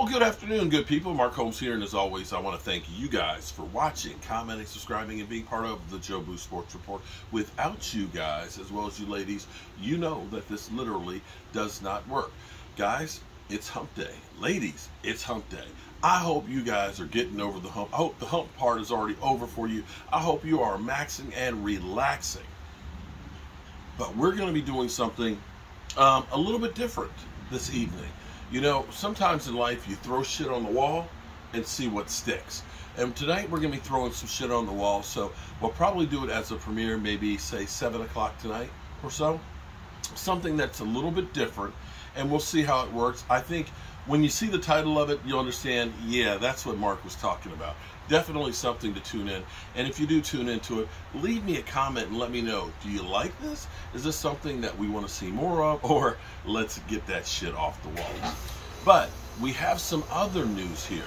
Well, good afternoon, good people. Mark Holmes here, and as always, I want to thank you guys for watching, commenting, subscribing, and being part of the Joe Boo Sports Report. Without you guys, as well as you ladies, you know that this literally does not work. Guys, it's hump day. Ladies, it's hump day. I hope you guys are getting over the hump. I hope the hump part is already over for you. I hope you are maxing and relaxing. But we're going to be doing something a little bit different this evening. You know, sometimes in life you throw shit on the wall and see what sticks. And tonight we're going to be throwing some shit on the wall, so we'll probably do it as a premiere, maybe say 7 o'clock tonight or so. Something that's a little bit different, and we'll see how it works. I think when you see the title of it, you'll understand, yeah, that's what Mark was talking about. Definitely something to tune in. And if you do tune into it, leave me a comment and let me know, do you like this? Is this something that we want to see more of? Or let's get that shit off the wall. But we have some other news here.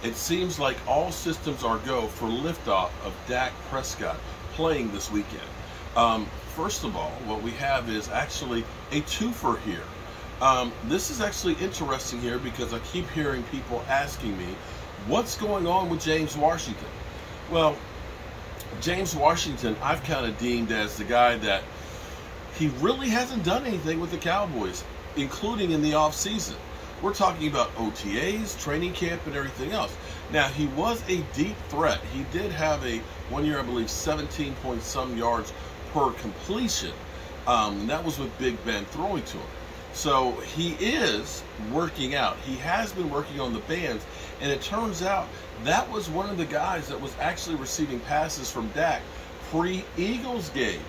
It seems like all systems are go for liftoff of Dak Prescott playing this weekend. First of all, what we have is actually a twofer here. This is actually interesting here because I keep hearing people asking me, what's going on with James Washington? Well, James Washington, I've kind of deemed as the guy that he really hasn't done anything with the Cowboys, including in the offseason. We're talking about OTAs, training camp, and everything else. Now, he was a deep threat. He did have a 1 year, I believe, 17 point some yards per completion. That was with Big Ben throwing to him. So he is working out. He has been working on the bands, and it turns out that was one of the guys that was actually receiving passes from Dak pre-Eagles game.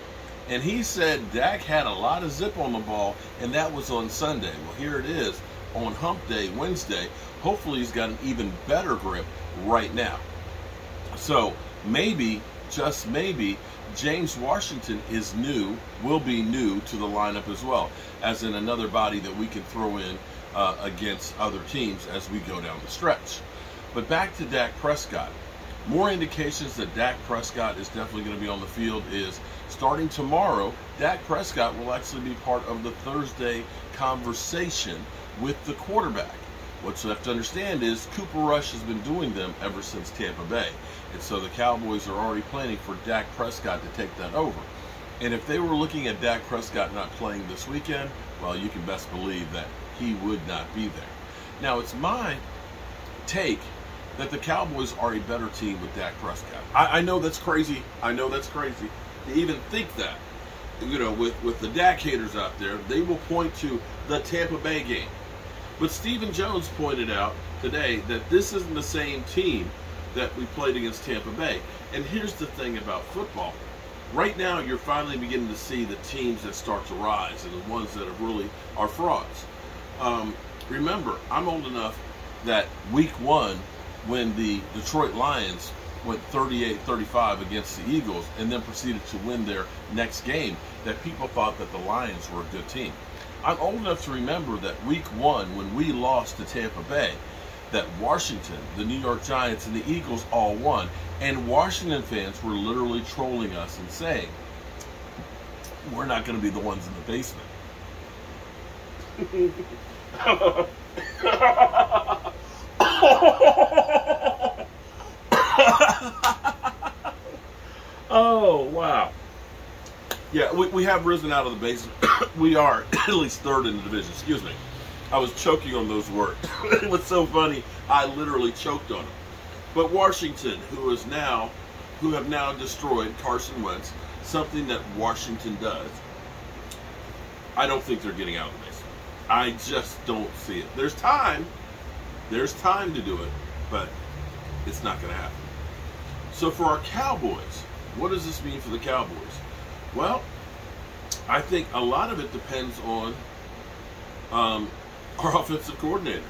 And he said Dak had a lot of zip on the ball, and that was on Sunday. Well, here it is on Hump Day, Wednesday. Hopefully he's got an even better grip right now. So maybe, just maybe, James Washington is new, will be new to the lineup as well, as in another body that we can throw in against other teams as we go down the stretch. But back to Dak Prescott. More indications that Dak Prescott is definitely going to be on the field is starting tomorrow, Dak Prescott will actually be part of the Thursday conversation with the quarterback. What you have to understand is Cooper Rush has been doing them ever since Tampa Bay. And so the Cowboys are already planning for Dak Prescott to take that over. And if they were looking at Dak Prescott not playing this weekend, well, you can best believe that he would not be there. Now, it's my take that the Cowboys are a better team with Dak Prescott. I know that's crazy. I know that's crazy to even think that. You know, with the Dak haters out there, they will point to the Tampa Bay game. But Stephen Jones pointed out today that this isn't the same team that we played against Tampa Bay. And here's the thing about football. Right now, you're finally beginning to see the teams that start to rise and the ones that really are frauds. Remember, I'm old enough that week 1, when the Detroit Lions went 38-35 against the Eagles and then proceeded to win their next game, that people thought that the Lions were a good team. I'm old enough to remember that week 1, when we lost to Tampa Bay, that Washington, the New York Giants, and the Eagles all won, and Washington fans were literally trolling us and saying, we're not going to be the ones in the basement. Oh, wow. Yeah, we have risen out of the basement. We are at least 3rd in the division. Excuse me. I was choking on those words. It was so funny. I literally choked on them. But Washington, who have now destroyed Carson Wentz, something that Washington does, I don't think they're getting out of the basement. I just don't see it. There's time to do it, but it's not going to happen. So for our Cowboys, what does this mean for the Cowboys? Well, I think a lot of it depends on our offensive coordinator,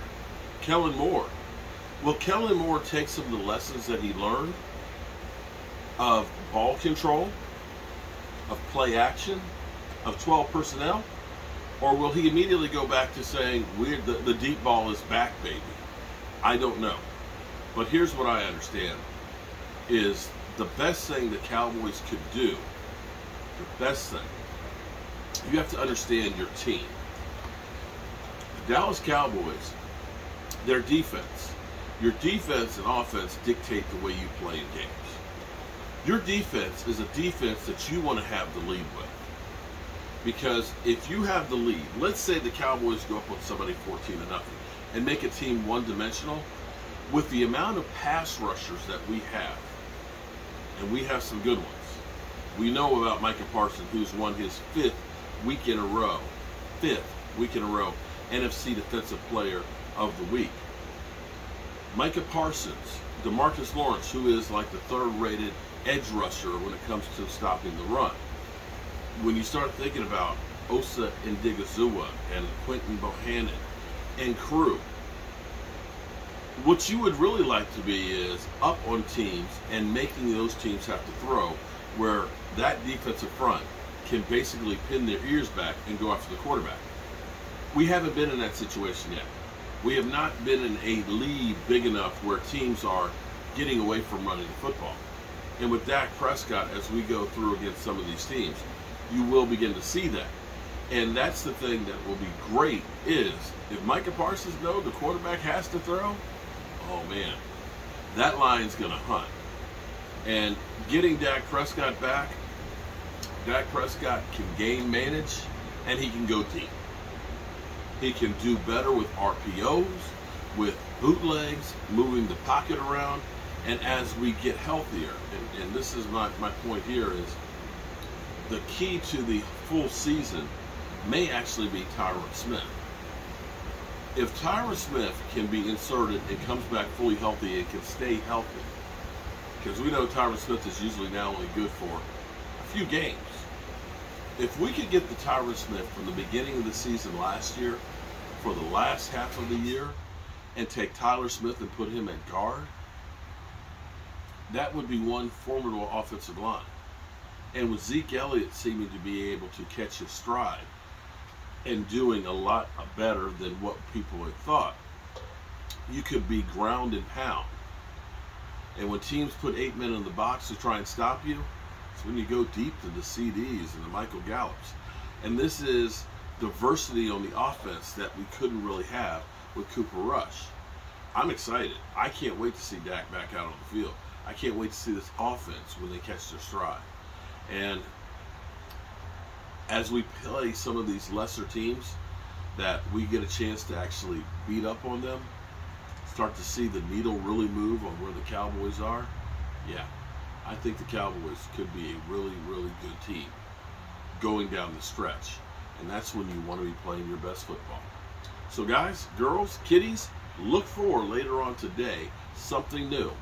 Kellen Moore. Will Kellen Moore take some of the lessons that he learned of ball control, of play action, of 12 personnel? Or will he immediately go back to saying, the deep ball is back, baby? I don't know. But here's what I understand, is the best thing the Cowboys could do, the best thing, you have to understand your team. The Dallas Cowboys their defense. Your defense and offense dictate the way you play in games. Your defense is a defense that you want to have the lead with. Because if you have the lead, let's say the Cowboys go up with somebody 14-0 and make a team one-dimensional, with the amount of pass rushers that we have, and we have some good ones. We know about Micah Parsons, who's won his fifth week in a row, NFC Defensive Player of the Week. Micah Parsons, DeMarcus Lawrence, who is like the third-rated edge rusher when it comes to stopping the run. When you start thinking about Osa Ndigazua and Quentin Bohannon and crew, what you would really like to be is up on teams and making those teams have to throw, where that defensive front can basically pin their ears back and go after the quarterback. We haven't been in that situation yet. We have not been in a lead big enough where teams are getting away from running the football. And with Dak Prescott, as we go through against some of these teams, you will begin to see that. And that's the thing that will be great is, if Micah Parsons knows the quarterback has to throw, oh man, that line's going to hunt. And getting Dak Prescott back, Dak Prescott can game manage, and he can go deep. He can do better with RPOs, with bootlegs, moving the pocket around. And as we get healthier, and this is my point here, is the key to the full season may actually be Tyron Smith. If Tyron Smith can be inserted and comes back fully healthy and can stay healthy, because we know Tyron Smith is usually now only good for a few games. If we could get the Tyron Smith from the beginning of the season last year for the last half of the year and take Tyler Smith and put him at guard, that would be one formidable offensive line. And with Zeke Elliott seeming to be able to catch his stride and doing a lot better than what people had thought, you could be ground and pound. And when teams put 8 men in the box to try and stop you, it's when you go deep to the CDs and the Michael Gallups. And this is diversity on the offense that we couldn't really have with Cooper Rush. I'm excited. I can't wait to see Dak back out on the field. I can't wait to see this offense when they catch their stride. And as we play some of these lesser teams that we get a chance to actually beat up on them, start to see the needle really move on where the Cowboys are, yeah, I think the Cowboys could be a really, really good team going down the stretch. And that's when you want to be playing your best football. So guys, girls, kiddies, look for later on today something new.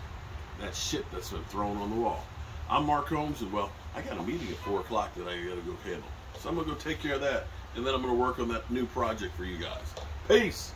That shit that's been thrown on the wall. I'm Mark Holmes, and well, I got a meeting at 4 o'clock that I got to go handle. So I'm going to go take care of that, and then I'm going to work on that new project for you guys. Peace!